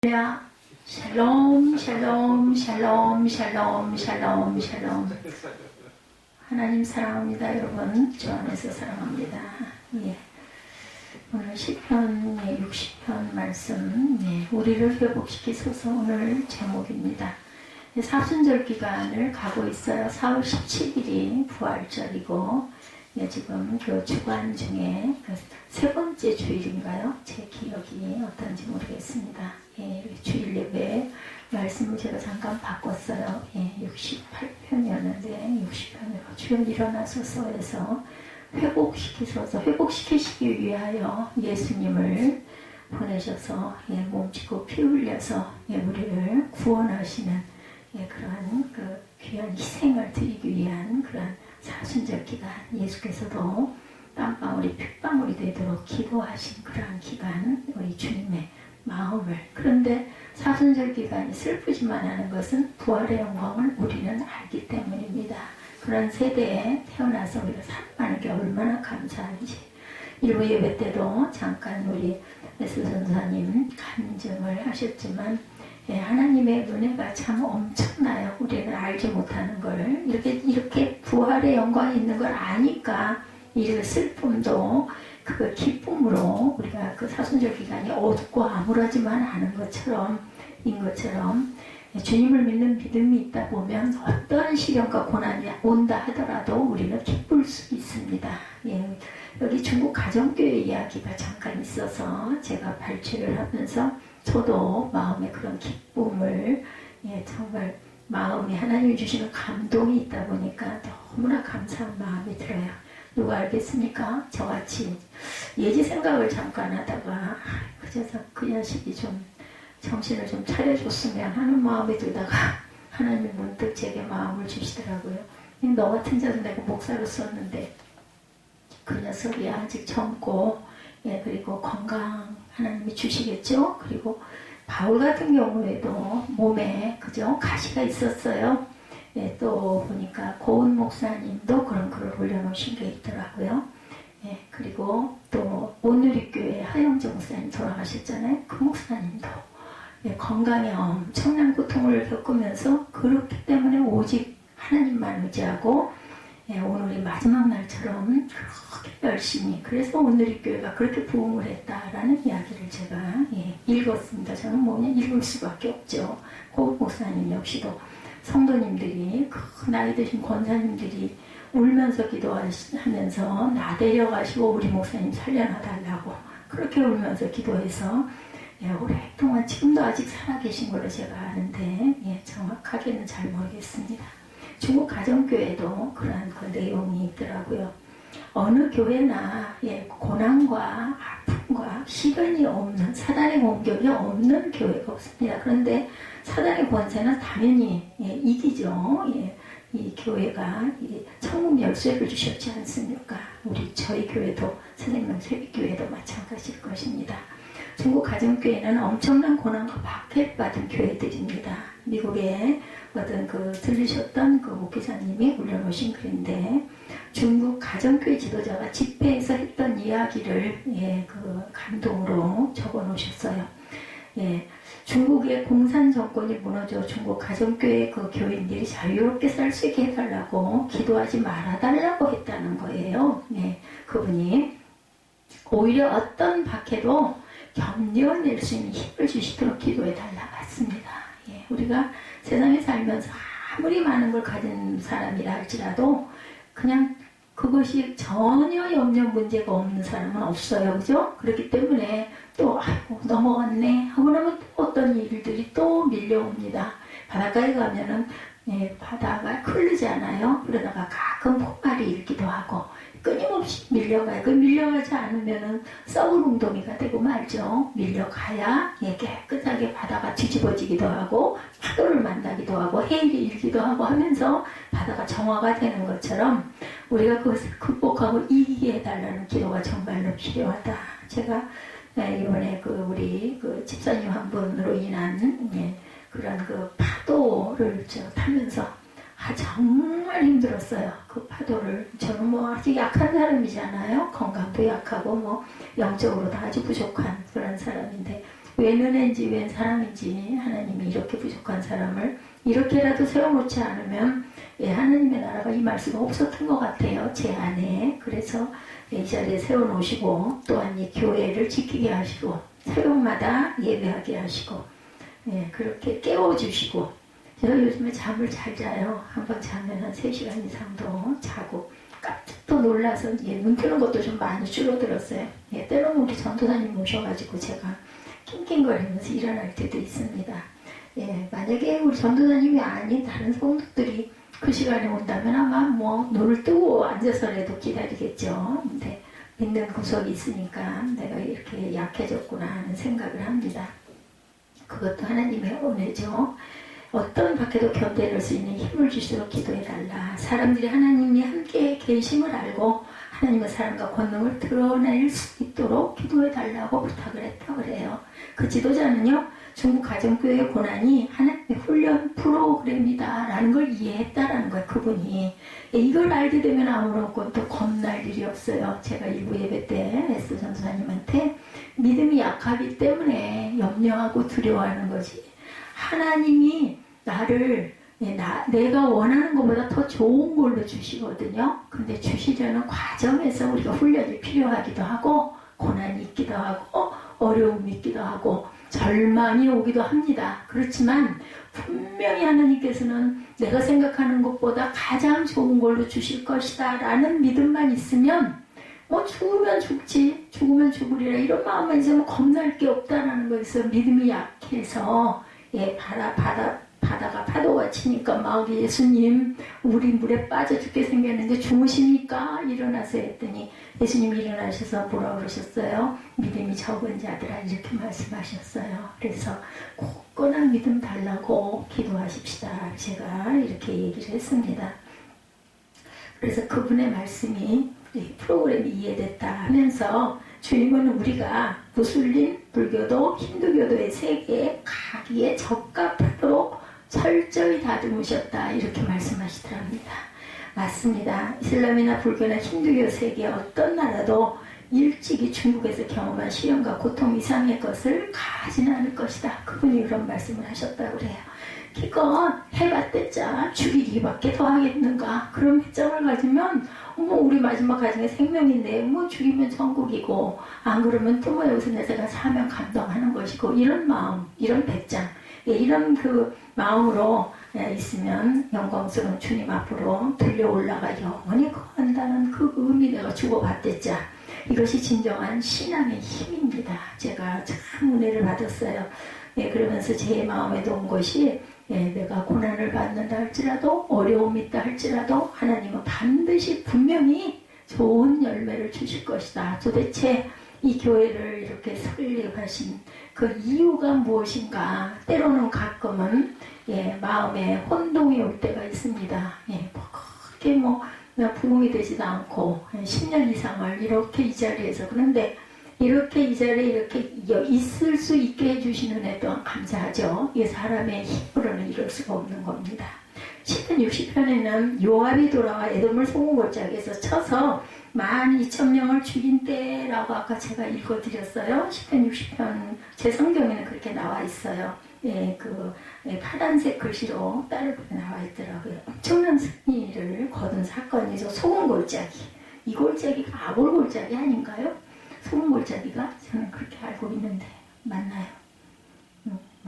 할렐루야. 샬롬 샬롬 샬롬 샬롬 샬롬 샬롬. 하나님 사랑합니다. 여러분 주 안에서 사랑합니다. 예. 오늘 시편 60편 말씀, 우리를 회복시키소서 오늘 제목입니다. 사순절 기간을 가고 있어요. 4월 17일이 부활절이고, 지금 그 주간 중에 세 번째 주일인가요? 제 기억이 어떤지 모르겠습니다. 주일 예배 말씀을 제가 잠깐 바꿨어요. 68편이었는데 60편으로 주여 일어나소서 해서 회복시키시기 위하여 예수님을 보내셔서 몸짓고 피 흘려서 우리를 구원하시는 그러한 그 귀한 희생을 드리기 위한 그러한 사순절 기간, 예수께서도 땀방울이 핏방울이 되도록 기도하신 그러한 기간, 우리 주님의 마음을. 그런데 사순절 기간이 슬프지만 하는 것은 부활의 영광을 우리는 알기 때문입니다. 그런 세대에 태어나서 우리가 살아가는 게 얼마나 감사한지. 일부 예배 때도 잠깐 우리 예수 전사님 간증을 하셨지만, 하나님의 은혜가 참 엄청나요. 우리는 알지 못하는 걸. 이렇게 부활의 영광이 있는 걸 아니까 이 슬픔도 그 기쁨으로 우리가 그 사순절 기간이 어둡고 암울하지만 않은 것처럼, 주님을 믿는 믿음이 있다 보면 어떠한 시련과 고난이 온다 하더라도 우리는 기쁠 수 있습니다. 여기 중국 가정교회 이야기가 잠깐 있어서 제가 발췌를 하면서 저도 마음에 그런 기쁨을, 정말 마음에 하나님이 주시는 감동이 있다 보니까 너무나 감사한 마음이 들어요. 누가 알겠습니까? 저같이 예지 생각을 잠깐 하다가 그래서 그 자식이 좀 정신을 좀 차려줬으면 하는 마음이 들다가 하나님이 문득 제게 마음을 주시더라고요. 너 같은 자도 내가 목사로 썼는데 그 녀석이 아직 젊고, 그리고 건강 하나님이 주시겠죠. 그리고 바울 같은 경우에도 몸에 그죠 가시가 있었어요. 또 보니까 고은 목사님도 그런 글을 올려놓으신 게 있더라고요. 그리고 또 오누리교회 하영정 목사님 돌아가셨잖아요. 그 목사님도 건강에 엄청난 고통을 겪으면서 그렇기 때문에 오직 하나님만 의지하고 오늘이 마지막 날처럼 그렇게 열심히, 그래서 오늘이 교회가 그렇게 부흥을 했다라는 이야기를 제가 읽었습니다. 저는 그냥 읽을 수밖에 없죠. 고 목사님 역시도 성도님들이, 그 나이 드신 권사님들이 울면서 기도하면서 나 데려가시고 우리 목사님 살려놔달라고 그렇게 울면서 기도해서 오랫동안 지금도 아직 살아계신 걸로 제가 아는데 정확하게는 잘 모르겠습니다. 중국 가정교회도 그러한 그 내용이 있더라고요. 어느 교회나 고난과 아픔과 시련이 없는, 사단의 공격이 없는 교회가 없습니다. 그런데 사단의 권세는 당연히 이기죠. 이 교회가 천국 열쇠를 주셨지 않습니까? 저희 교회도, 선생님 세비교회도 마찬가지일 것입니다. 중국 가정교회는 엄청난 고난과 박해를 받은 교회들입니다. 미국에 어떤 들리셨던 그 목회자님이 올려놓으신 글인데, 중국 가정교회 지도자가 집회에서 했던 이야기를 그 감동으로 적어 놓으셨어요. 중국의 공산 정권이 무너져 중국 가정교회 그 교인들이 자유롭게 살 수 있게 해달라고 기도하지 말아달라고 했다는 거예요. 그분이 오히려 어떤 박해도 견뎌낼 수 있는 힘을 주시도록 기도해달라고 했습니다. 우리가 세상에 살면서 아무리 많은 걸 가진 사람이라 할지라도 그냥 그것이 전혀 염려 문제가 없는 사람은 없어요. 그죠? 그렇기 때문에 또 아이고 넘어갔네 하고 나면 또 어떤 일들이 또 밀려옵니다. 바닷가에 가면은 바다가 흐르지 않아요. 그러다가 가끔 폭발이 일기도 하고 끊임없이 밀려가요. 밀려가지 않으면은 썩은 웅덩이가 되고 말죠. 밀려가야 깨끗하게 바다가 뒤집어지기도 하고 파도를 만나기도 하고 해일이 일기도 하고 하면서 바다가 정화가 되는 것처럼 우리가 그것을 극복하고 이기게 해달라는 기도가 정말로 필요하다. 제가 이번에 우리 집사님 한 분으로 인한 그런 파도를 타면서 정말 힘들었어요. 그 파도를. 저는 아직 약한 사람이잖아요. 건강도 약하고 영적으로도 아주 부족한 그런 사람인데 웬 은혜인지 웬 사랑인지 하나님이 이렇게 부족한 사람을 이렇게라도 세워놓지 않으면 하나님의 나라가 임할 수가 없었던 것 같아요. 제 안에. 그래서 이 자리에 세워놓으시고 또한 이 교회를 지키게 하시고 새벽마다 예배하게 하시고 그렇게 깨워주시고 제가 요즘에 잠을 잘 자요. 한번 자면 한 3시간 이상도 자고 깜짝도 놀라서 눈 뜨는 것도 좀 많이 줄어들었어요. 때로는 우리 전도사님 모셔가지고 제가 낑낑거리면서 일어날 때도 있습니다. 만약에 우리 전도사님이 아닌 다른 성도들이 그 시간에 온다면 아마 뭐 눈을 뜨고 앉아서라도 기다리겠죠. 근데 믿는 구석이 있으니까 내가 이렇게 약해졌구나 하는 생각을 합니다. 그것도 하나님의 은혜죠. 어떤 밖에도 견뎌낼 수 있는 힘을 주시도록 기도해달라. 사람들이 하나님이 함께 계심을 알고 하나님의 사랑과 권능을 드러낼 수 있도록 기도해달라고 부탁을 했다고 그래요. 그 지도자는요, 중국 가정교회 고난이 하나님의 훈련 프로그램이다 라는 걸 이해했다라는 거예요. 그분이. 이걸 알게 되면 아무런 것도 겁날 일이 없어요. 제가 일부 예배 때 에스 전도사님한테 믿음이 약하기 때문에 염려하고 두려워하는 거지, 하나님이 나를 내가 원하는 것보다 더 좋은 걸로 주시거든요. 근데 주시려는 과정에서 우리가 훈련이 필요하기도 하고 고난이 있기도 하고 어려움이 있기도 하고 절망이 오기도 합니다. 그렇지만 분명히 하나님께서는 내가 생각하는 것보다 가장 좋은 걸로 주실 것이다 라는 믿음만 있으면 뭐 죽으면 죽지 죽으면 죽으리라 이런 마음만 있으면 겁날 게 없다라는 거에서 믿음이 약해서 바다가 파도가 치니까 막 예수님 우리 물에 빠져 죽게 생겼는데 주무십니까? 일어나서 했더니 예수님이 일어나셔서 뭐라 그러셨어요? 믿음이 적은 자들아 이렇게 말씀하셨어요. 그래서 굳건한 믿음 달라고 기도하십시다. 제가 이렇게 얘기를 했습니다. 그래서 그분의 말씀이 프로그램이 이해됐다 하면서 주님은 우리가 무슬림, 불교도, 힌두교도의 세계에 가기에 적합하도록 철저히 다듬으셨다 이렇게 말씀하시더랍니다. 맞습니다. 이슬람이나 불교나 힌두교 세계의 어떤 나라도 일찍이 중국에서 경험한 시련과 고통 이상의 것을 가지는 않을 것이다. 그분이 그런 말씀을 하셨다고 그래요. 기껏 해봤댔자 죽이기밖에 더 하겠는가. 그런 배짱을 가지면 우리 마지막 가정의 생명인데 죽이면 천국이고 안 그러면 또 여기서 내가 사명 감당하는 것이고 이런 마음, 이런 배짱, 이런 그 마음으로 있으면 영광스러운 주님 앞으로 들려 올라가 영원히 거한다는 그 의미 내가 주고받댔자 이것이 진정한 신앙의 힘입니다. 제가 참 은혜를 받았어요. 그러면서 제 마음에도 온 것이 내가 고난을 받는다 할지라도 어려움이 있다 할지라도 하나님은 반드시 분명히 좋은 열매를 주실 것이다. 도대체 이 교회를 이렇게 설립하신 그 이유가 무엇인가. 때로는 가끔은 마음에 혼동이 올 때가 있습니다. 그렇게 부흥이 되지도 않고 10년 이상을 이렇게 이 자리에서 그런데 이렇게 이 자리에 이렇게 있을 수 있게 해주시는 애 또한 감사하죠. 이게 사람의 힘으로는 이럴 수가 없는 겁니다. 시편 60편에는 요압이 돌아와 에돔을 소금골짜기에서 쳐서 12,000명을 죽인 때라고 아까 제가 읽어드렸어요. 시편 60편 제 성경에는 그렇게 나와 있어요. 파란색 글씨로 따르게 나와 있더라고요. 엄청난 승리를 거둔 사건이죠. 소금골짜기. 이 골짜기가 아골골짜기 아닌가요? 소금골짜기가 저는 그렇게 알고 있는데 맞나요?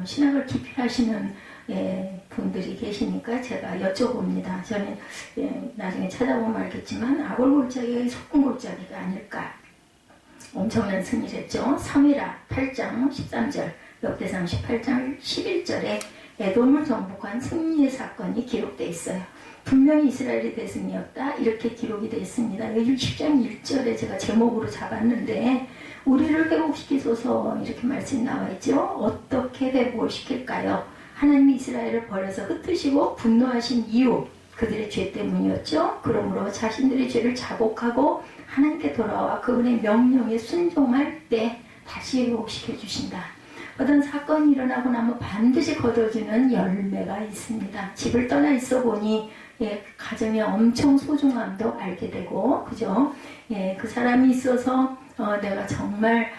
신학을 깊이 하시는 분들이 계시니까 제가 여쭤봅니다. 저는 나중에 찾아보면 알겠지만 아골골짜기가 소금골짜기가 아닐까. 엄청난 승리를 했죠. 사무엘하 8장 13절 역대상 18장 11절에 에돔을 정복한 승리의 사건이 기록되어 있어요. 분명히 이스라엘의 대승이었다 이렇게 기록이 되어 있습니다. 10장 1절에 제가 제목으로 잡았는데 우리를 회복시키소서 이렇게 말씀이 나와 있죠. 어떻게 회복을 시킬까요? 하나님이 이스라엘을 버려서 흩으시고 분노하신 이유 그들의 죄 때문이었죠. 그러므로 자신들의 죄를 자복하고 하나님께 돌아와 그분의 명령에 순종할 때 다시 회복시켜 주신다. 어떤 사건이 일어나고 나면 반드시 거둬주는 열매가 있습니다. 집을 떠나 있어 보니 가정의 엄청 소중함도 알게 되고 그죠? 그 사람이 있어서 내가 정말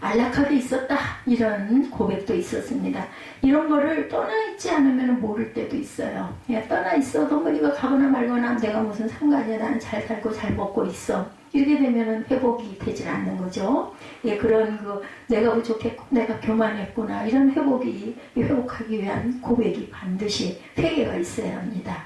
안락하게 있었다 이런 고백도 있었습니다. 이런 거를 떠나 있지 않으면 모를 때도 있어요. 떠나 있어도 뭐 네가 가거나 말거나 내가 무슨 상관이야, 나는 잘 살고 잘 먹고 있어, 이렇게 되면은 회복이 되질 않는 거죠. 그런 내가 부족했고 내가 교만했구나 이런 회복하기 위한 고백이 반드시 회개가 있어야 합니다.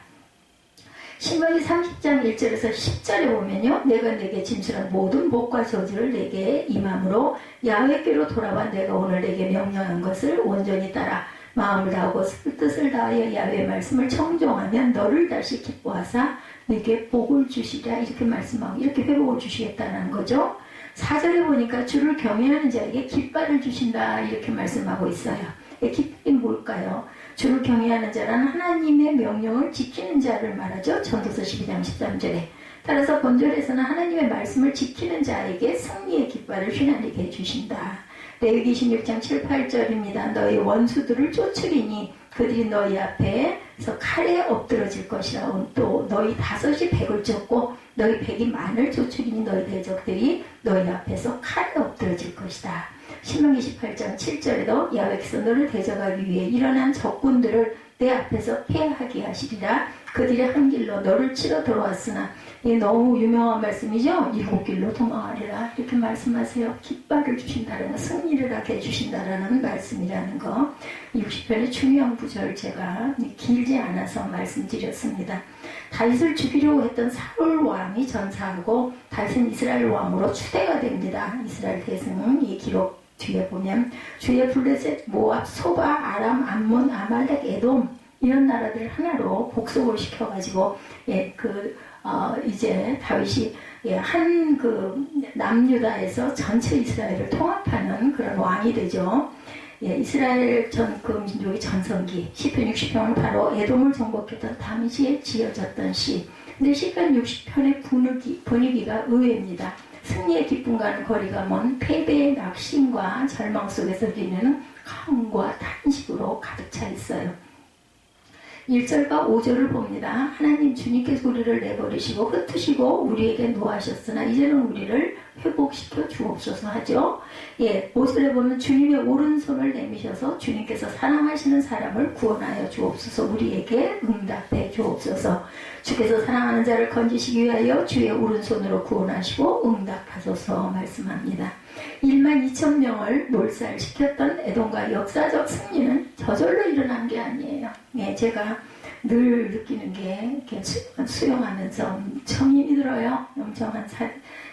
신명기 30장 1절에서 10절에 보면요, 내가 내게 짐술한 모든 복과 저주를 내게 임함으로 야훼께로 돌아와 내가 오늘 내게 명령한 것을 온전히 따라 마음을 다하고 뜻을 다하여 야훼의 말씀을 청종하면 너를 다시 기뻐하사 내게 복을 주시리라, 이렇게 말씀하고 이렇게 회복을 주시겠다는 거죠. 4절에 보니까 주를 경외하는 자에게 깃발을 주신다 이렇게 말씀하고 있어요. 깃발이 뭘까요? 주를 경외하는 자란 하나님의 명령을 지키는 자를 말하죠. 전도서 12장 13절에. 따라서 본절에서는 하나님의 말씀을 지키는 자에게 승리의 깃발을 휘날리게 해주신다. 레위기 26장 7, 8절입니다. 너희 원수들을 쫓으리니 그들이 너희 앞에서 칼에 엎드러질 것이라. 또 너희 5이 100을 쫓고 너희 100이 만을 쫓으리니 너희 대적들이 너희 앞에서 칼에 엎드러질 것이다. 신명기 28장 7절에도 야훼께서 너를 대적하기 위해 일어난 적군들을 내 앞에서 패하게 하시리라. 그들이 한 길로 너를 치러 들어왔으나, 이게 너무 유명한 말씀이죠. 7길로 도망하리라 이렇게 말씀하세요. 깃발을 주신다는 거, 승리를 하게 해주신다라는 말씀이라는 거. 60편의 중요한 구절 제가 길지 않아서 말씀드렸습니다. 다윗을 죽이려고 했던 사울 왕이 전사하고 다윗은 이스라엘 왕으로 추대가 됩니다. 이스라엘 대승 이 기록 뒤에 보면 주의 블레셋, 모압, 소바, 아람, 암몬, 아말렉, 에돔 이런 나라들 하나로 복속을 시켜가지고 이제 다윗이 한 남유다에서 전체 이스라엘을 통합하는 그런 왕이 되죠. 이스라엘 그 민족의 전성기 시편 60편은 바로 에돔을 정복했던 다윗이 지어졌던 시. 근데 시편 60편의 분위기가 의외입니다. 승리의 기쁨과는 거리가 먼 패배의 낙심과 절망 속에서 드리는 가음과 탄식으로 가득 차 있어요. 1절과 5절을 봅니다. 하나님 주님께서 우리를 내버리시고 흩으시고 우리에게 노하셨으나 이제는 우리를 회복시켜 주옵소서 하죠. 5절에 보면 주님의 오른손을 내미셔서 주님께서 사랑하시는 사람을 구원하여 주옵소서, 우리에게 응답해 주옵소서. 주께서 사랑하는 자를 건지시기 위하여 주의 오른손으로 구원하시고 응답하소서 말씀합니다. 1만 2천 명을 몰살시켰던 에돔과 역사적 승리는 저절로 일어난 게 아니에요. 제가 늘 느끼는 게 이렇게 수영하면서 엄청 힘이 들어요. 엄청 한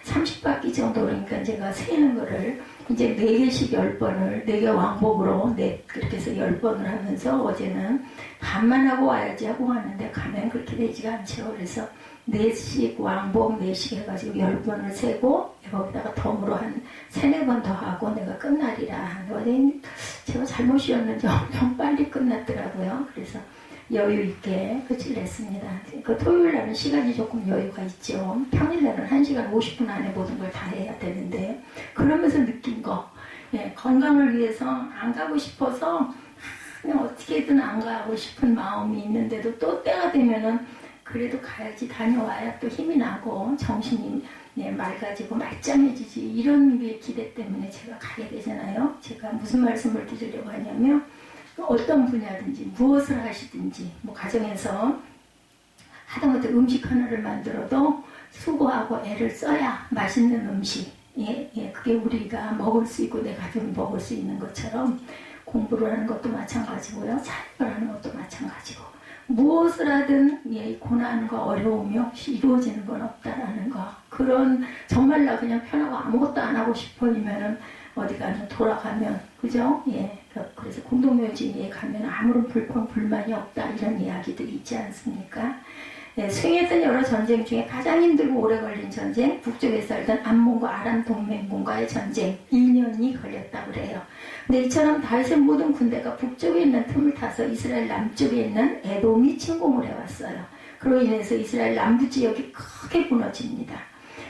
30바퀴 정도, 그러니까 제가 세는 거를 이제 4개씩 10번을 4개 왕복으로 그렇게 해서 10번을 하면서 어제는 반만 하고 와야지 하고 왔는데 가면 그렇게 되지가 않죠. 그래서 4씩 왕복 4씩 해가지고 10번을 세고 거기다가 덤으로 한 3-4번 더 하고 내가 끝나리라. 어제 제가 잘못 쉬었는지 엄청 빨리 끝났더라고요. 그래서 여유 있게 끝을 냈습니다. 그 토요일 날은 시간이 조금 여유가 있죠. 평일 날은 1시간 50분 안에 모든 걸 다 해야 되는데, 그러면서 느낀 거, 건강을 위해서 안 가고 싶어서 그냥 어떻게든 안 가고 싶은 마음이 있는데도 또 때가 되면은 그래도 가야지, 다녀와야 또 힘이 나고 정신이 맑아지고 말짱해지지, 이런 게 기대 때문에 제가 가게 되잖아요. 제가 무슨 말씀을 드리려고 하냐면, 어떤 분야든지 무엇을 하시든지, 가정에서 하다못해 음식 하나를 만들어도 수고하고 애를 써야 맛있는 음식, 그게 우리가 먹을 수 있고 내 가족이 먹을 수 있는 것처럼 공부를 하는 것도 마찬가지고요, 사역을 하는 것도 마찬가지고, 무엇을 하든 고난과 어려움이 없이 이루어지는 건 없다라는 거. 그런, 정말 나 그냥 편하고 아무것도 안 하고 싶어이면은 어디 가면 돌아가면, 그죠? 그래서 공동묘지에 가면 아무런 불만이 없다, 이런 이야기들이 있지 않습니까? 수행했던 여러 전쟁 중에 가장 힘들고 오래 걸린 전쟁, 북쪽에 살던 암몬과 아람 동맹군과의 전쟁 2년이 걸렸다고 그래요. 근데 이처럼 다윗의 모든 군대가 북쪽에 있는 틈을 타서 이스라엘 남쪽에 있는 에돔이 침공을 해왔어요. 그로 인해서 이스라엘 남부 지역이 크게 무너집니다.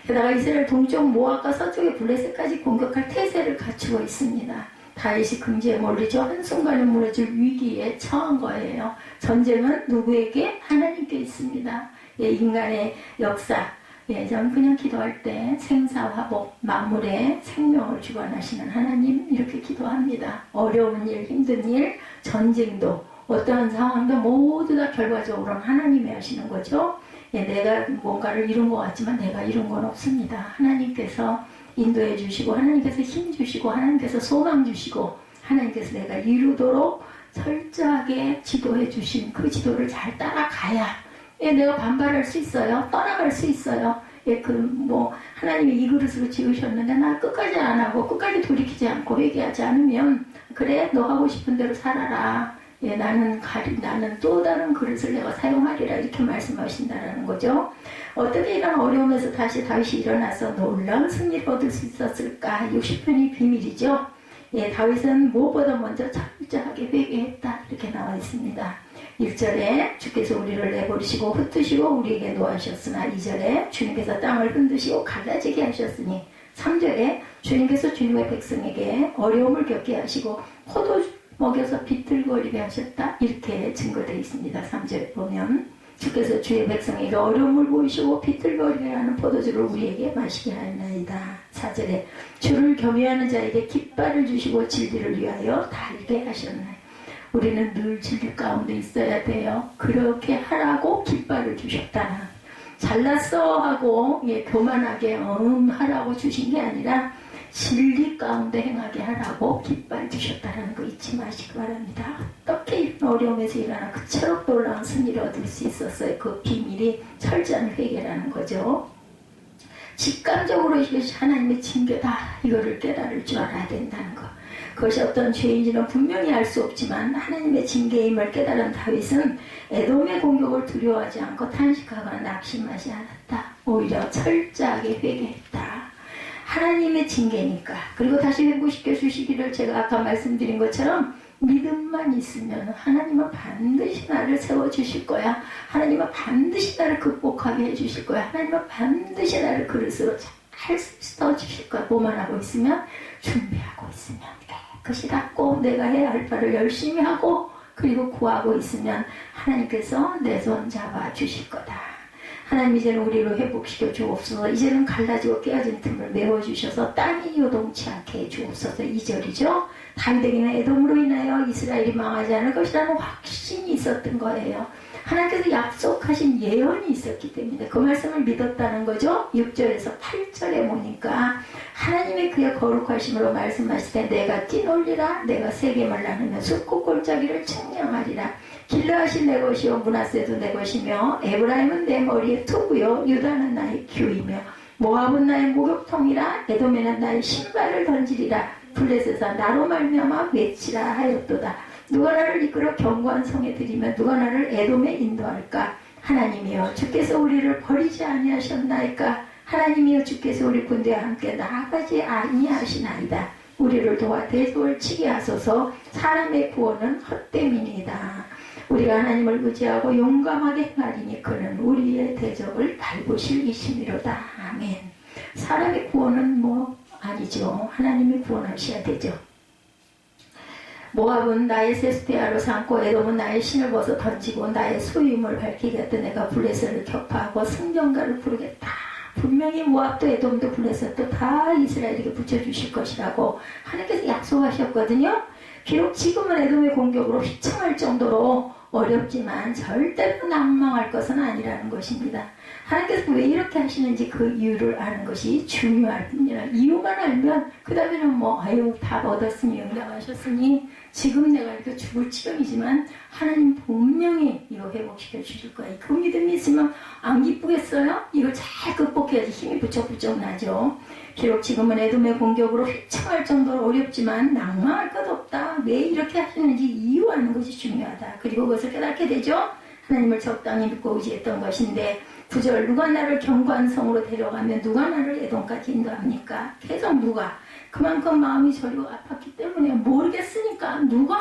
게다가 이스라엘 동쪽 모압과 서쪽의 블레셋까지 공격할 태세를 갖추고 있습니다. 다윗이 금지에 몰리죠. 한순간에 무너질 위기에 처한 거예요. 전쟁은 누구에게? 하나님께 있습니다. 인간의 역사, 예, 저는 그냥 기도할 때 생사화복, 만물에 생명을 주관하시는 하나님 이렇게 기도합니다. 어려운 일, 힘든 일, 전쟁도 어떠한 상황도 모두 다 결과적으로는 하나님이 하시는 거죠. 예, 내가 뭔가를 이룬 것 같지만 내가 이룬 건 없습니다. 하나님께서 인도해 주시고 하나님께서 힘 주시고 하나님께서 소망 주시고 하나님께서 내가 이루도록 철저하게 지도해 주신 그 지도를 잘 따라가야 예, 내가 반발할 수 있어요. 떠나갈 수 있어요. 예, 하나님이 이 그릇으로 지으셨는데 나 끝까지 안 하고 끝까지 돌이키지 않고 회개하지 않으면 그래 너 하고 싶은 대로 살아라. 예, 나는 또 다른 그릇을 내가 사용하리라 이렇게 말씀하신다라는 거죠. 어떻게 이런 어려움에서 다시 다윗이 일어나서 놀라운 승리를 얻을 수 있었을까? 60편이 비밀이죠. 예, 다윗은 무엇보다 먼저 철저하게 회개했다 이렇게 나와 있습니다. 1절에 주께서 우리를 내버리시고 흩으시고 우리에게 노하셨으나 2절에 주님께서 땅을 흔드시고 갈라지게 하셨으니 3절에 주님께서 주님의 백성에게 어려움을 겪게 하시고 포도 먹여서 비틀거리게 하셨다 이렇게 증거되어 있습니다. 3절에 보면 주께서 주의 백성에게 어려움을 보이시고 비틀거리게 하는 포도주를 우리에게 마시게 하나이다. 4절에 주를 경외하는 자에게 깃발을 주시고 진리를 위하여 달게 하셨나이다. 우리는 늘 진리 가운데 있어야 돼요. 그렇게 하라고 깃발을 주셨다. 잘났어 하고 교만하게 하라고 주신 게 아니라 진리 가운데 행하게 하라고 깃발 주셨다는 거 잊지 마시기 바랍니다. 어떻게 이런 어려움에서 일어나 그처럼 놀라운 승리를 얻을 수 있었어요. 그 비밀이 철저한 회개라는 거죠. 직감적으로 이것이 하나님의 징계다 이거를 깨달을 줄 알아야 된다는 거. 그것이 어떤 죄인지는 분명히 알 수 없지만 하나님의 징계임을 깨달은 다윗은 에돔의 공격을 두려워하지 않고 탄식하거나 낙심하지 않았다. 오히려 철저하게 회개했다. 하나님의 징계니까. 그리고 다시 회복시켜 주시기를 제가 아까 말씀드린 것처럼 믿음만 있으면 하나님은 반드시 나를 세워주실 거야. 하나님은 반드시 나를 극복하게 해주실 거야. 하나님은 반드시 나를 그릇으로 잘 써주실 거야. 뭐만 하고 있으면 준비하고 있으면 깨끗이 닦고 내가 해야 할 바를 열심히 하고 그리고 구하고 있으면 하나님께서 내 손 잡아주실 거다. 하나님 이제는 우리를 회복시켜 주옵소서. 이제는 갈라지고 깨어진 틈을 메워주셔서 땅이 요동치 않게 해주옵소서. 2절이죠. 다윗에게는 에돔으로 인하여 이스라엘이 망하지 않을 것이라는 확신이 있었던 거예요. 하나님께서 약속하신 예언이 있었기 때문에 그 말씀을 믿었다는 거죠. 6절에서 8절에 보니까 하나님의 그의 거룩하심으로 말씀하시되 내가 뛰놀리라 내가 세겜을 나누며 숲고 골짜기를 측량하리라. 길르앗이 내 것이요 므낫세도 내 것이며 에브라임은 내 머리의 투구요 유다는 나의 규이며 모압은 나의 목욕통이라 에돔에는 나의 신발을 던지리라. 블레셋아 나로 말미암아 외치라 하였도다. 누가 나를 이끌어 견고한 성에 들이며 누가 나를 에돔에 인도할까? 하나님이여 주께서 우리를 버리지 아니하셨나이까? 하나님이여 주께서 우리 군대와 함께 나아가지 아니하시나이다. 우리를 도와 대속을 치게 하소서. 사람의 구원은 헛됨이니이다. 우리가 하나님을 의지하고 용감하게 행하리니 그는 우리의 대적을 밟으실 이심이로다. 아멘. 사람의 구원은 아니죠. 하나님이 구원하셔야 되죠. 모압은 나의 세스테아로 삼고 에돔은 나의 신을 벗어 던지고 나의 소유임을 밝히겠다. 내가 블레셋을 격파하고 승전가를 부르겠다. 분명히 모압도 에돔도 블레셋도 다 이스라엘에게 붙여주실 것이라고 하나님께서 약속하셨거든요. 비록 지금은 에돔의 공격으로 휘청할 정도로 어렵지만 절대로 낭망할 것은 아니라는 것입니다. 하나님께서 왜 이렇게 하시는지 그 이유를 아는 것이 중요할 뿐이라. 이유만 알면 그 다음에는 답 얻었으니 응답하셨으니 지금 내가 이렇게 죽을 지경이지만 하나님 분명히 이거 회복시켜 주실 거야. 그 믿음이 있으면 안 기쁘겠어요? 이걸 잘 극복해야지 힘이 부쩍부쩍 나죠. 비록 지금은 에돔의 공격으로 휘청할 정도로 어렵지만 낭망할 것 없다. 왜 이렇게 하시는지 이유 아는 것이 중요하다. 그리고 그것을 깨닫게 되죠. 하나님을 적당히 믿고 의지했던 것인데 9절 누가 나를 견고한 성으로 데려가면 누가 나를 에돔까지 인도합니까? 계속 누가 그만큼 마음이 저리고 아팠기 때문에 모르겠으니까 누가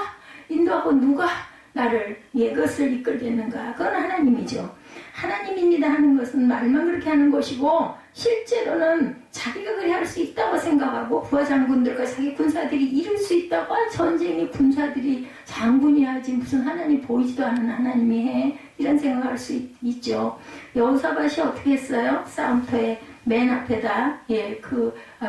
인도하고 누가 나를 그것을 이끌겠는가? 그건 하나님이죠. 하나님입니다 하는 것은 말만 그렇게 하는 것이고 실제로는 자기가 그래 할 수 있다고 생각하고 부하장군들과 자기 군사들이 이룰 수 있다고 전쟁이 군사들이 장군이 하지 무슨 하나님 보이지도 않는 하나님이 해 이런 생각할 수 있죠. 여호사밧이 어떻게 했어요? 싸움터에 맨 앞에다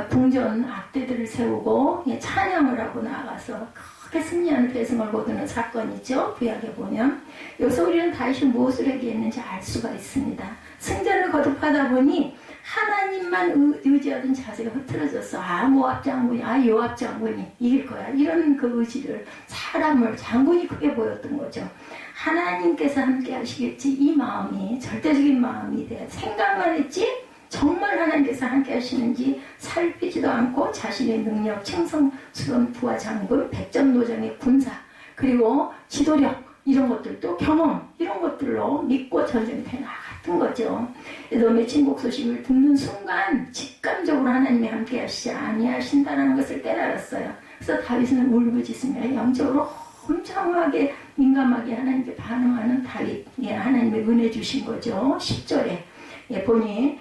궁전 악대들을 세우고 찬양을 하고 나가서 크게 승리하는 대승을 거두는 사건이죠. 구약에 보면 여기서 우리는 다윗이 무엇을 얘기했는지 알 수가 있습니다. 승전을 거듭하다 보니 하나님만 의지하던 자세가 흐트러졌어. 모압 장군이, 요압 장군이 이길 거야. 이런 그 의지를 사람을 장군이 크게 보였던 거죠. 하나님께서 함께 하시겠지. 이 마음이 절대적인 마음이 돼. 생각만 했지 정말 하나님께서 함께 하시는지 살피지도 않고 자신의 능력, 충성스러운 부하 장군, 백전노장의 군사, 그리고 지도력 이런 것들도 경험 이런 것들로 믿고 전쟁터에 나갔던 거죠. 에돔의 침공 소식을 듣는 순간 직감적으로 하나님이 함께 하시지 아니하신다는 것을 깨달았어요. 그래서 다윗은 울부짖으며 영적으로 엄청나게 민감하게 하나님께 반응하는 다윗, 하나님의 은혜 주신 거죠. 10절에 보니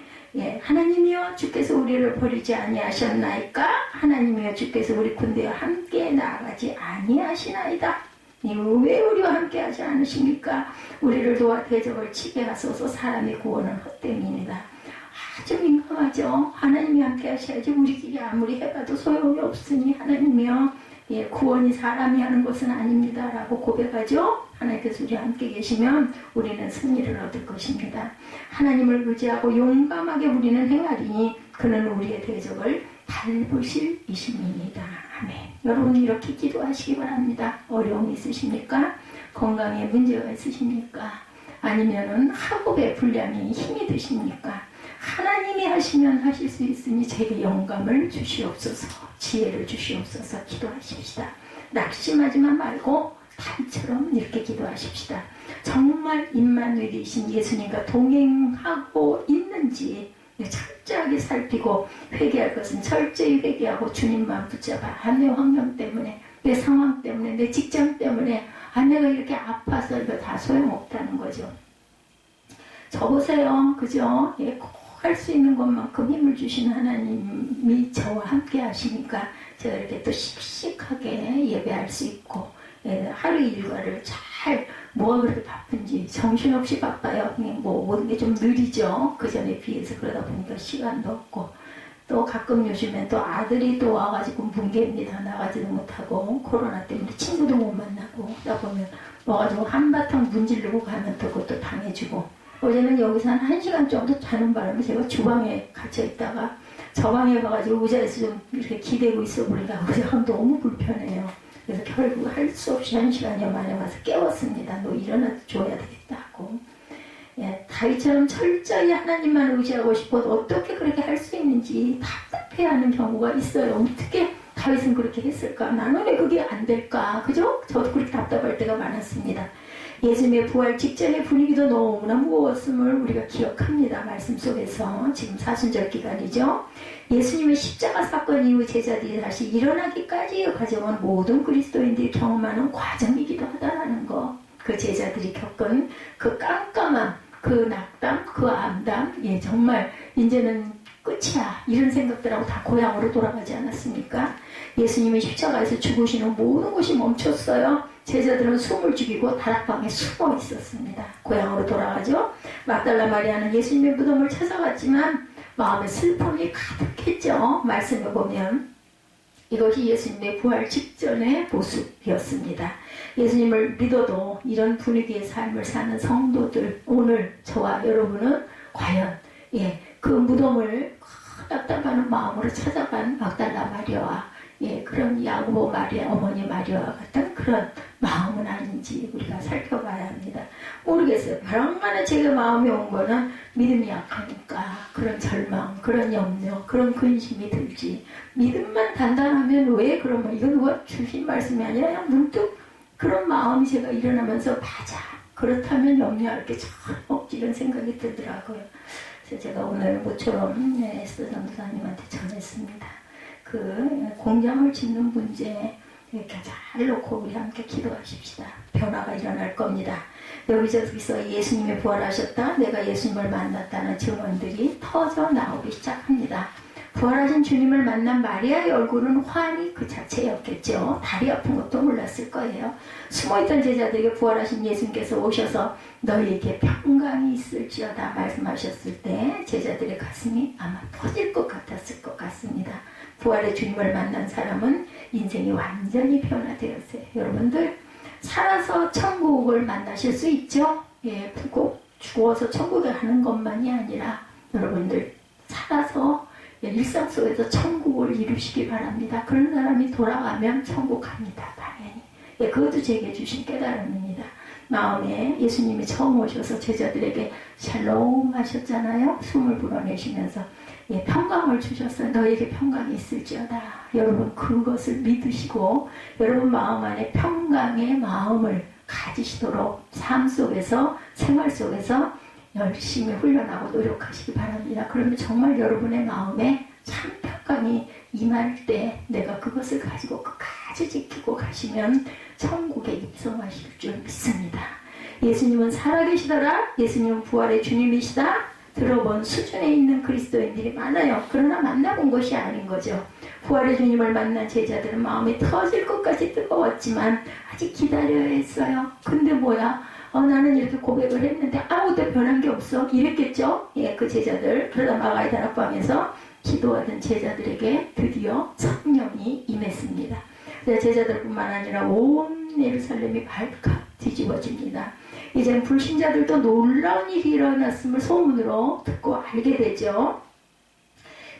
하나님이여 주께서 우리를 버리지 아니하셨나이까? 하나님이여 주께서 우리 군대와 함께 나아가지 아니하시나이다. 왜 우리와 함께 하지 않으십니까? 우리를 도와 대적을 치게 하소서. 사람의 구원은 헛됨이니라. 아주 민감하죠. 하나님이 함께 하셔야지 우리끼리 아무리 해봐도 소용이 없으니 하나님이여 구원이 사람이 하는 것은 아닙니다 라고 고백하죠. 하나님께서 우리와 함께 계시면 우리는 승리를 얻을 것입니다. 하나님을 의지하고 용감하게 우리는 행하리니 그는 우리의 대적을 밟으실 이심입니다. 아멘. 여러분 이렇게 기도하시기 바랍니다. 어려움이 있으십니까? 건강에 문제가 있으십니까? 아니면은 학업에 불량이 힘이 드십니까? 하나님이 하시면 하실 수 있으니 제게 영감을 주시옵소서, 지혜를 주시옵소서. 기도하십시다. 낙심하지만 말고 다윗처럼 이렇게 기도하십시다. 정말 임마누엘이신 예수님과 동행하고 있는지 철저하게 살피고 회개할 것은 철저히 회개하고 주님만 붙잡아. 내 환경 때문에, 내 상황 때문에, 내 직장 때문에 내가 이렇게 아파서 이거 다 소용없다는 거죠. 저보세요. 그죠? 꼭 할 수 있는 것만큼 힘을 주신 하나님이 저와 함께 하시니까 제가 이렇게 또 씩씩하게 예배할 수 있고 하루 일과를 잘 뭐가 그렇게 바쁜지 정신없이 바빠요. 뭐 모든 게 좀 느리죠. 그 전에 비해서. 그러다 보니까 시간도 없고 또 가끔 요즘엔 또 아들이 또 와가지고 붕괴입니다. 나가지도 못하고 코로나 때문에 친구도 못 만나고 그러다 보면 와가지고 한바탕 문지르고 가면 또 그것도 당해주고. 어제는 여기서 한 1시간 정도 자는 바람에 제가 주방에 갇혀있다가 저 방에 가가지고 의자에서 좀 이렇게 기대고 있어 보니까 의자가 너무 불편해요. 그래서 결국 할 수 없이 1시간여 만에 와서 깨웠습니다. 너 일어나줘야 되겠다고. 다윗처럼 철저히 하나님만 의지하고 싶어도 어떻게 그렇게 할 수 있는지 답답해하는 경우가 있어요. 어떻게 다윗은 그렇게 했을까? 나는 왜 그게 안 될까? 그죠? 저도 그렇게 답답할 때가 많았습니다. 예수님의 부활 직전의 분위기도 너무나 무거웠음을 우리가 기억합니다. 말씀 속에서. 지금 사순절 기간이죠. 예수님의 십자가 사건 이후 제자들이 다시 일어나기까지의 과정은 모든 그리스도인들이 경험하는 과정이기도 하다라는 거. 그 제자들이 겪은 그 깜깜함, 그 낙담, 그 암담, 정말 이제는 끝이야. 이런 생각들하고 다 고향으로 돌아가지 않았습니까? 예수님이 십자가에서 죽으시는 모든 것이 멈췄어요. 제자들은 숨을 죽이고 다락방에 숨어 있었습니다. 고향으로 돌아가죠. 막달라 마리아는 예수님의 무덤을 찾아갔지만 마음에 슬픔이 가득했죠. 말씀을 보면 이것이 예수님의 부활 직전의 모습이었습니다. 예수님을 믿어도 이런 분위기의 삶을 사는 성도들, 오늘 저와 여러분은 과연 그 무덤을 답답하는 마음으로 찾아간 막달라 마리아와 그런 야고보 마리아, 어머니 마리아와 같은 그런 마음은 아닌지 우리가 살펴봐야 합니다. 모르겠어요. 벼랑간에 제게 마음이 온 거는 믿음이 약하니까 그런 절망, 그런 염려, 그런 근심이 들지. 믿음만 단단하면 왜 그러면 이건 누가 주신 말씀이 아니라 그냥 문득 그런 마음이 제가 일어나면서 맞아. 그렇다면 염려할 게 참 없지 이런 생각이 들더라고요. 그래서 제가 오늘 모처럼 에스더 전도사님한테 전했습니다. 그 공장을 짓는 문제, 이렇게 잘 놓고 우리 함께 기도하십시다. 변화가 일어날 겁니다. 여기저기서 예수님이 부활하셨다, 내가 예수님을 만났다는 증언들이 터져 나오기 시작합니다. 부활하신 주님을 만난 마리아의 얼굴은 환히 그 자체였겠죠. 다리 아픈 것도 몰랐을 거예요. 숨어있던 제자들에게 부활하신 예수님께서 오셔서 너희에게 평강이 있을지어다 말씀하셨을 때 제자들의 가슴이 아마 터질 것 같았을 것 같습니다. 부활의 주님을 만난 사람은 인생이 완전히 변화되었어요. 여러분들 살아서 천국을 만나실 수 있죠? 예, 꼭 죽어서 천국에 가는 것만이 아니라 여러분들 살아서 일상 속에서 천국을 이루시기 바랍니다. 그런 사람이 돌아가면 천국 갑니다. 당연히. 예, 그것도 제게 주신 깨달음입니다. 마음에 예수님이 처음 오셔서 제자들에게 샬롬 하셨잖아요. 숨을 불어내시면서 예, 평강을 주셨어요. 너에게 평강이 있을지어다. 여러분 그것을 믿으시고 여러분 마음 안에 평강의 마음을 가지시도록 삶 속에서 생활 속에서 열심히 훈련하고 노력하시기 바랍니다. 그러면 정말 여러분의 마음에 참 평강이 임할 때 내가 그것을 가지고 끝까지 지키고 가시면 천국에 입성하실 줄 믿습니다. 예수님은 살아계시더라. 예수님은 부활의 주님이시다. 들어본 수준에 있는 그리스도인들이 많아요. 그러나 만나본 것이 아닌 거죠. 부활의 주님을 만난 제자들은 마음이 터질 것까지 뜨거웠지만 아직 기다려야 했어요. 근데 뭐야? 나는 이렇게 고백을 했는데 아무것도 변한 게 없어. 이랬겠죠? 예, 그 제자들. 그러다 마가의 다락방에서 기도하던 제자들에게 드디어 성령이 임했습니다. 제자들뿐만 아니라 온 예루살렘이 발칵 뒤집어집니다. 이젠 불신자들도 놀라운 일이 일어났음을 소문으로 듣고 알게 되죠.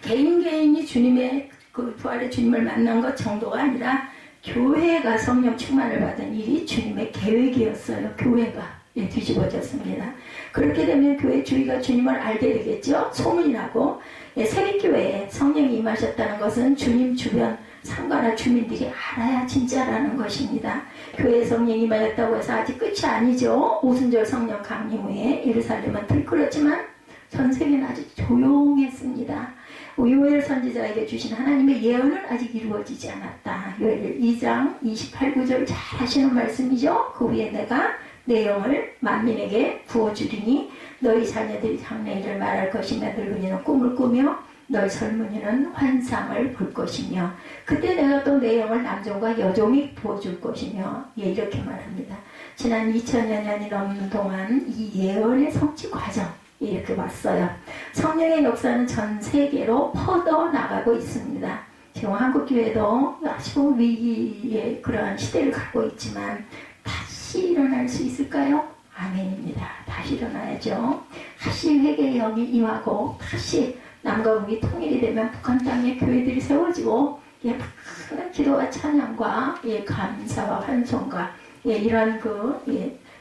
개인이 주님의 그 부활의 주님을 만난 것 정도가 아니라 교회가 성령 충만을 받은 일이 주님의 계획이었어요. 교회가 뒤집어졌습니다. 그렇게 되면 교회 주위가 주님을 알게 되겠죠. 소문이 나고 세빛교회에 성령이 임하셨다는 것은 주님 주변 상가나 주민들이 알아야 진짜라는 것입니다. 교회에 성령이 임하였다고 해서 아직 끝이 아니죠. 오순절 성령 강림 후에 예루살렘은 들끓었지만 전 세계는 아주 조용했습니다. 요엘 선지자에게 주신 하나님의 예언은 아직 이루어지지 않았다. 요엘 2장 28, 9절 잘 하시는 말씀이죠. 그 후에 내가 내 영을 만민에게 부어주리니 너희 자녀들이 장래일을 말할 것이며 늙은이는 꿈을 꾸며 너희 젊은이는 환상을 볼 것이며 그때 내가 또 내 영을 남종과 여종이 부어줄 것이며 이렇게 말합니다. 지난 2000여 년이 넘는 동안 이 예언의 성취 과정 이렇게 왔어요. 성령의 역사는 전 세계로 퍼져나가고 있습니다. 지금 한국교회도 아주 위기의 그러한 시대를 갖고 있지만 다시 일어날 수 있을까요? 아멘입니다. 다시 일어나야죠. 다시 회개의 영이 임하고 다시 남과 북이 통일이 되면 북한 땅에 교회들이 세워지고 많은 기도와 찬양과 감사와 환송과 이런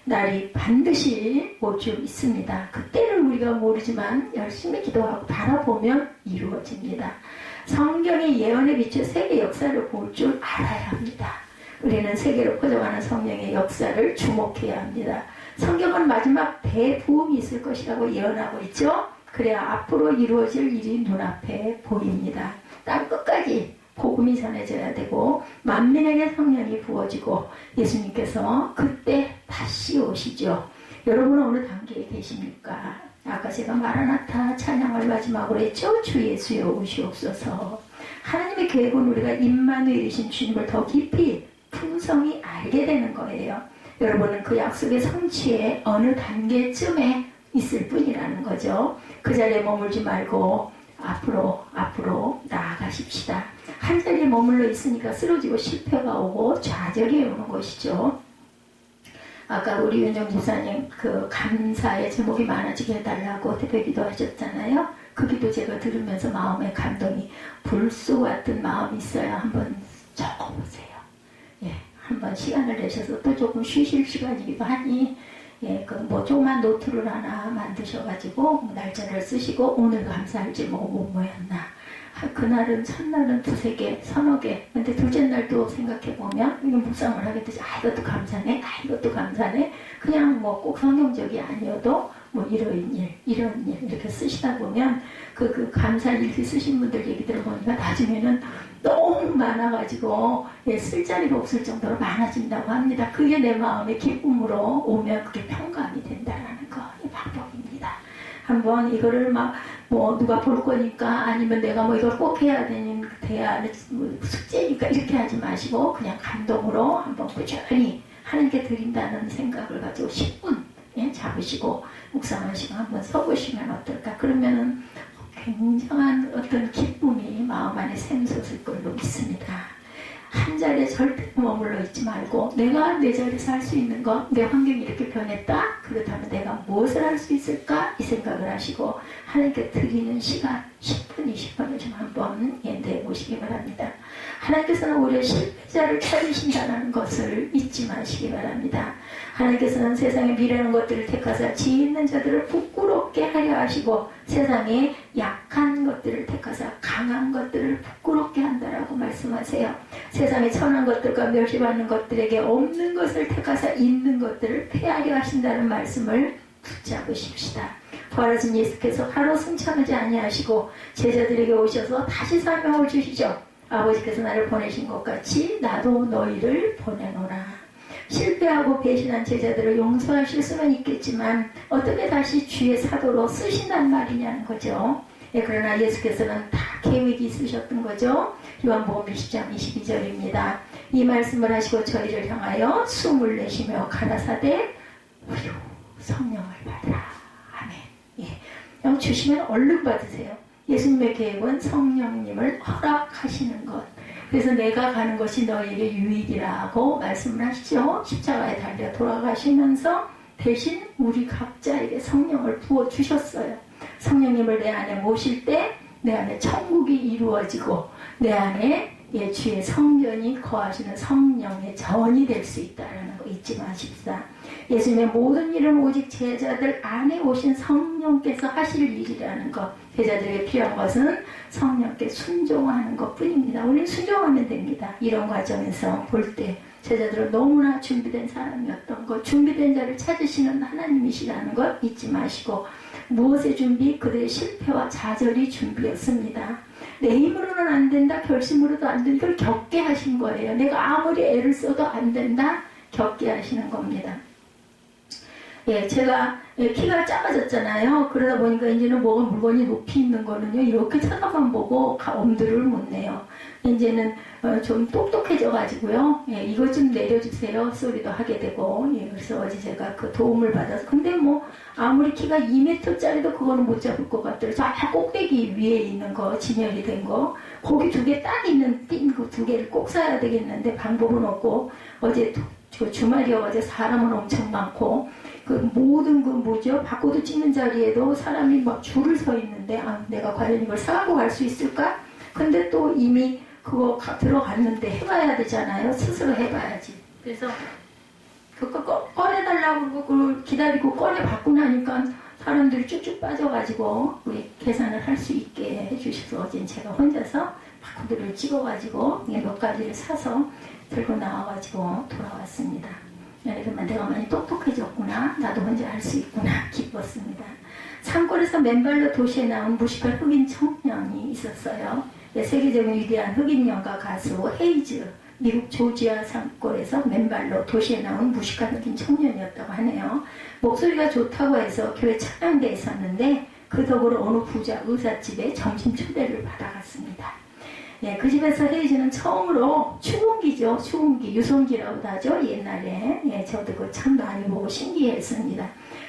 날이 반드시 올 줄 믿습니다. 그때를 우리가 모르지만 열심히 기도하고 바라보면 이루어집니다. 성경의 예언에 비추어 세계 역사를 볼 줄 알아야 합니다. 우리는 세계로 퍼져가는 성령의 역사를 주목해야 합니다. 성경은 마지막 대부흥이 있을 것이라고 예언하고 있죠. 그래야 앞으로 이루어질 일이 눈앞에 보입니다. 땅 끝까지 복음이 전해져야 되고 만민에게 성령이 부어지고 예수님께서 그때 다시 오시죠. 여러분은 어느 단계에 계십니까? 아까 제가 마라나타 찬양을 마지막으로 했죠. 주 예수여 오시옵소서. 하나님의 계획은 우리가 임마누엘이신 주님을 더 깊이 풍성히 알게 되는 거예요. 여러분은 그 약속의 성취에 어느 단계쯤에 있을 뿐이라는 거죠. 그 자리에 머물지 말고 앞으로 나아가십시다. 한 자리에 머물러 있으니까 쓰러지고 실패가 오고 좌절이 오는 것이죠. 아까 우리 윤정 집사님 그 감사의 제목이 많아지게 해달라고 대표 기도하셨잖아요. 그 기도 제가 들으면서 마음에 감동이 불쏘 같은 마음이 있어요. 한번 적어보세요. 한번 시간을 내셔서 또 조금 쉬실 시간이기도 하니 조그만 노트를 하나 만드셔가지고 날짜를 쓰시고 오늘 감사할 제목은 뭐였나. 그날은 첫날은 2-3개, 3-4개. 근데 둘째 날도 생각해보면 이거 묵상을 하게 되죠. 이것도 감사네. 이것도 감사네. 그냥 꼭 성경적이 아니어도 뭐 이런 일 이렇게 쓰시다 보면 그 감사 일기 쓰신 분들 얘기 들어보니까 나중에는 너무 많아가지고 쓸 자리가 없을 정도로 많아진다고 합니다. 그게 내 마음의 기쁨으로 오면 그게 평강이 된다라는 거, 이 방법입니다. 한번 이거를 막 뭐 누가 볼 거니까 아니면 내가 뭐 이걸 꼭 해야 되는 뭐 숙제니까 이렇게 하지 마시고 그냥 감동으로 한번 꾸준히 하나님께 드린다는 생각을 가지고 10분 잡으시고 묵상하시고 한번 써보시면 어떨까. 그러면은 굉장한 어떤 기쁨이 마음 안에 샘솟을 걸로 믿습니다. 한 자리에 절대 머물러 있지 말고 내가 내 자리에서 할 수 있는 것, 내 환경이 이렇게 변했다? 그렇다면 내가 무엇을 할 수 있을까? 이 생각을 하시고 하나님께 드리는 시간 10분, 20분을 좀 한번 내보시기 바랍니다. 하나님께서는 오히려 실패자를 찾으신다는 것을 잊지 마시기 바랍니다. 하나님께서는 세상에 미련한 것들을 택하사 지혜 있는 자들을 부끄럽게 하려 하시고 세상에 약한 것들을 택하사 강한 것들을 부끄럽게 한다라고 말씀하세요. 세상에 천한 것들과 멸시받는 것들에게 없는 것을 택하사 있는 것들을 폐하려 하신다는 말씀을 붙잡으십시다. 부활하신 예수께서 하루 승천하지 아니하시고 제자들에게 오셔서 다시 사명을 주시죠. 아버지께서 나를 보내신 것 같이 나도 너희를 보내노라. 실패하고 배신한 제자들을 용서하실 수는 있겠지만 어떻게 다시 주의 사도로 쓰신단 말이냐는 거죠. 그러나 예수께서는 다 계획이 있으셨던 거죠. 요한복음 20장 22절입니다. 이 말씀을 하시고 저희를 향하여 숨을 내쉬며 가라사대 성령을 받으라. 아멘. 주시면 얼른 받으세요. 예수님의 계획은 성령님을 허락하시는 것. 그래서 내가 가는 것이 너에게 유익이라고 말씀을 하시죠. 십자가에 달려 돌아가시면서 대신 우리 각자에게 성령을 부어주셨어요. 성령님을 내 안에 모실 때 내 안에 천국이 이루어지고 내 안에 주의 성전이 거하시는 성령의 전이 될 수 있다는 거 잊지 마십시다. 예수님의 모든 일은 오직 제자들 안에 오신 성령께서 하실 일이라는 것. 제자들에게 필요한 것은 성령께 순종하는 것뿐입니다. 우리는 순종하면 됩니다. 이런 과정에서 볼 때 제자들은 너무나 준비된 사람이었던 것, 준비된 자를 찾으시는 하나님이시라는 것 잊지 마시고 무엇의 준비? 그들의 실패와 좌절이 준비였습니다. 내 힘으로는 안 된다, 결심으로도 안 된다. 이걸 겪게 하신 거예요. 내가 아무리 애를 써도 안 된다, 겪게 하시는 겁니다. 제가 키가 작아졌잖아요. 그러다 보니까 이제는 뭐가 물건이 높이 있는 거는요, 이렇게 쳐다만 보고 엄두를 못 내요. 이제는 좀 똑똑해져가지고요, 이것 좀 내려주세요 소리도 하게 되고, 그래서 어제 제가 그 도움을 받아서, 근데 뭐 아무리 키가 2m짜리도 그거는 못 잡을 것 같더라고요. 저 꼭대기 위에 있는 거, 진열이 된 거, 거기 2개 딱 있는 띵 그 2개를 꼭 사야 되겠는데 방법은 없고, 어제 주말이어가지고 사람은 엄청 많고, 그 모든 그 뭐죠? 바코드 찍는 자리에도 사람이 막 줄을 서 있는데, 내가 과연 이걸 사고 갈 수 있을까? 근데 또 이미 그거 들어갔는데 해봐야 되잖아요. 스스로 해봐야지. 그래서 그거 꺼내달라고 그러고 그걸 기다리고 꺼내받고 나니까 사람들이 쭉쭉 빠져가지고 우리 계산을 할 수 있게 해주셔서 어제 제가 혼자서 바코드를 찍어가지고 몇 가지를 사서 들고 나와가지고 돌아왔습니다. 그러면 내가 많이 똑똑해졌구나. 나도 혼자 할 수 있구나. 기뻤습니다. 산골에서 맨발로 도시에 나온 무식한 흑인 청년이 있었어요. 세계적인 위대한 흑인 연가 가수 헤이즈, 미국 조지아 산골에서 맨발로 도시에 나온 무식한 흑인 청년이었다고 하네요. 목소리가 좋다고 해서 교회 찬양대에 있었는데 그 덕으로 어느 부자 의사집에 점심 초대를 받아갔습니다. 그 집에서 헤이즈는 처음으로 추궁기죠. 추궁기, 유성기라고도 하죠. 옛날에. 저도 그거 참 많이 보고 신기했습니다.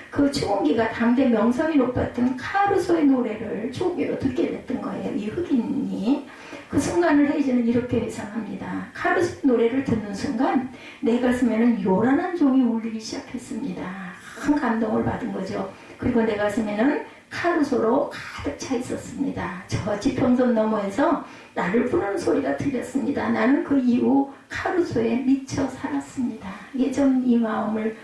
그 추궁기가 당대 명성이 높았던 카루소의 노래를 추궁기로 듣게 됐던 거예요. 이 흑인이. 그 순간을 헤이즈는 이렇게 회상합니다. 카루소의 노래를 듣는 순간 내 가슴에는 요란한 종이 울리기 시작했습니다. 큰 감동을 받은 거죠. 그리고 내 가슴에는 카루소로 가득 차 있었습니다. 저 지평선 너머에서 나를 부르는 소리가 들렸습니다. 나는 그 이후 카루소에 미쳐 살았습니다. 예전 이 마음을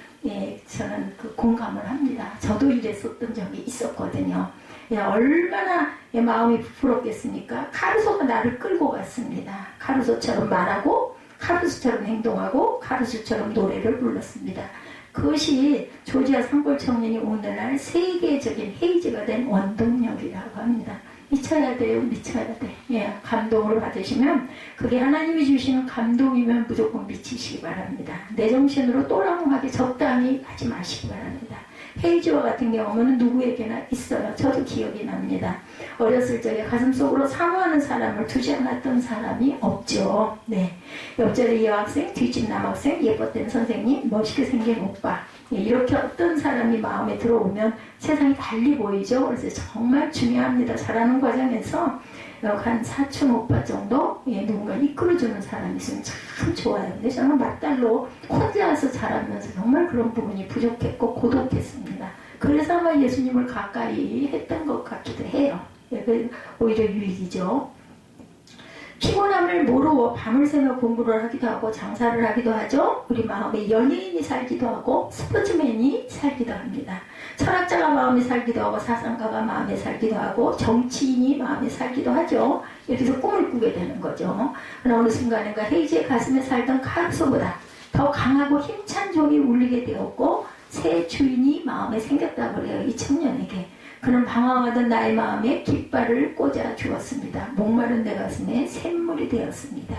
저는 공감을 합니다. 저도 이랬었던 적이 있었거든요. 얼마나 마음이 부풀었겠습니까? 카루소가 나를 끌고 갔습니다. 카루소처럼 말하고 카루스처럼 행동하고 카루스처럼 노래를 불렀습니다. 그것이 조지아 산골 청년이 오늘날 세계적인 헤이즈가 된 원동력이라고 합니다. 미쳐야 돼요. 미쳐야 돼. 예, 감동을 받으시면 그게 하나님이 주시는 감동이면 무조건 미치시기 바랍니다. 내 정신으로 또랑하게 적당히 하지 마시기 바랍니다. 헤이즈와 같은 경우는 누구에게나 있어요. 저도 기억이 납니다. 어렸을 적에 가슴속으로 사모하는 사람을 두지 않았던 사람이 없죠. 네. 옆자리 여학생, 뒷집 남학생, 예뻤던 선생님, 멋있게 생긴 오빠. 예, 이렇게 어떤 사람이 마음에 들어오면 세상이 달리 보이죠. 그래서 정말 중요합니다. 자라는 과정에서 한 사촌 오빠 정도 누군가 이끌어주는 사람이 있으면 참 좋아요. 근데 저는 막달로 혼자서 자라면서 정말 그런 부분이 부족했고 고독했습니다. 그래서 아마 예수님을 가까이 했던 것 같기도 해요. 오히려 유익이죠. 피곤함을 모르고 밤을 새며 공부를 하기도 하고 장사를 하기도 하죠. 우리 마음에 연예인이 살기도 하고 스포츠맨이 살기도 합니다. 철학자가 마음에 살기도 하고 사상가가 마음에 살기도 하고 정치인이 마음에 살기도 하죠. 여기서 꿈을 꾸게 되는 거죠. 그러나 어느 순간인가 헤이즈의 가슴에 살던 카르소보다 더 강하고 힘찬 종이 울리게 되었고 새 주인이 마음에 생겼다고 그래요. 이 청년에게. 그는 방황하던 나의 마음에 깃발을 꽂아 주었습니다. 목마른 내 가슴에 샘물이 되었습니다.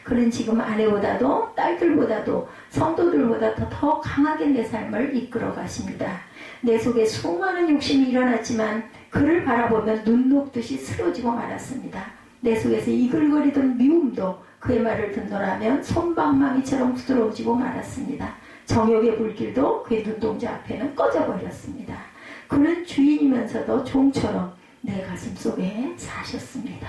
그는 지금 아내보다도 딸들보다도 성도들보다 더 강하게 내 삶을 이끌어 가십니다. 내 속에 수많은 욕심이 일어났지만 그를 바라보면 눈 녹듯이 쓰러지고 말았습니다. 내 속에서 이글거리던 미움도 그의 말을 듣노라면 솜방망이처럼 부드러워지고 말았습니다. 정욕의 불길도 그의 눈동자 앞에는 꺼져버렸습니다. 그는 주인이면서도 종처럼 내 가슴 속에 사셨습니다.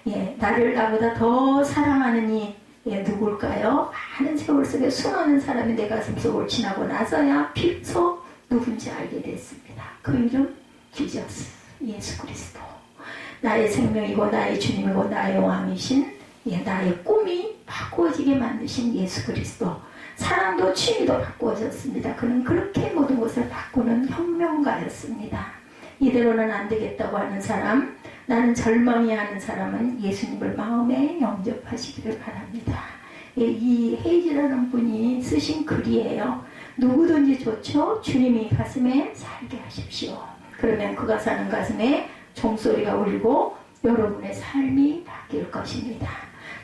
예, 나를 나보다 더 사랑하는 이 누굴까요? 많은 세월 속에 수많은 사람이 내 가슴 속을 지나고 나서야 비로소 누군지 알게 됐습니다. 그 이름 지저스, 예수 그리스도. 나의 생명이고 나의 주님이고 나의 왕이신 나의 꿈이 바꾸어지게 만드신 예수 그리스도. 사랑도 취미도 바꾸어졌습니다. 그는 그렇게 모든 것을 바꾸는 혁명가였습니다. 이대로는 안 되겠다고 하는 사람, 나는 절망이 하는 사람은 예수님을 마음에 영접하시기를 바랍니다. 이 헤이즈라는 분이 쓰신 글이에요. 누구든지 좋죠. 주님이 가슴에 살게 하십시오. 그러면 그가 사는 가슴에 종소리가 울리고 여러분의 삶이 바뀔 것입니다.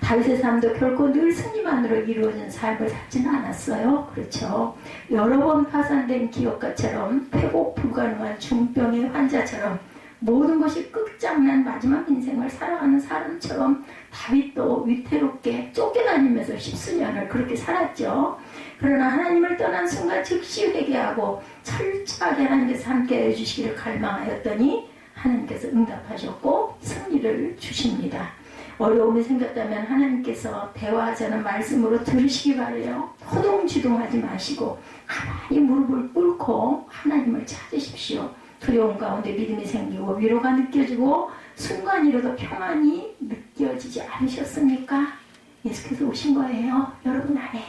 다윗의 삶도 결코 늘 승리만으로 이루어진 삶을 살지는 않았어요. 그렇죠. 여러 번 파산된 기업가처럼 회복 불가능한 중병의 환자처럼 모든 것이 끝장난 마지막 인생을 살아가는 사람처럼 다윗도 위태롭게 쫓겨다니면서 십수년을 그렇게 살았죠. 그러나 하나님을 떠난 순간 즉시 회개하고 철저하게 하나님께서 함께 해주시기를 갈망하였더니 하나님께서 응답하셨고 승리를 주십니다. 어려움이 생겼다면 하나님께서 대화하자는 말씀으로 들으시기 바라요. 허둥지둥하지 마시고 가만히 무릎을 꿇고 하나님을 찾으십시오. 두려움 가운데 믿음이 생기고 위로가 느껴지고 순간이라도 평안이 느껴지지 않으셨습니까? 예수께서 오신 거예요. 여러분 안에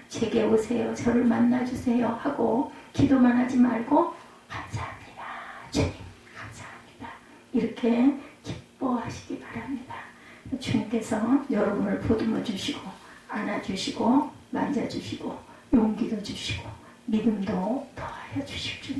제게 오세요. 저를 만나주세요 하고 기도만 하지 말고 감사합니다. 주님 감사합니다. 이렇게 기뻐하시기 바랍니다. 주님께서 여러분을 보듬어 주시고 안아주시고 만져주시고 용기도 주시고 믿음도 더하여 주실 줄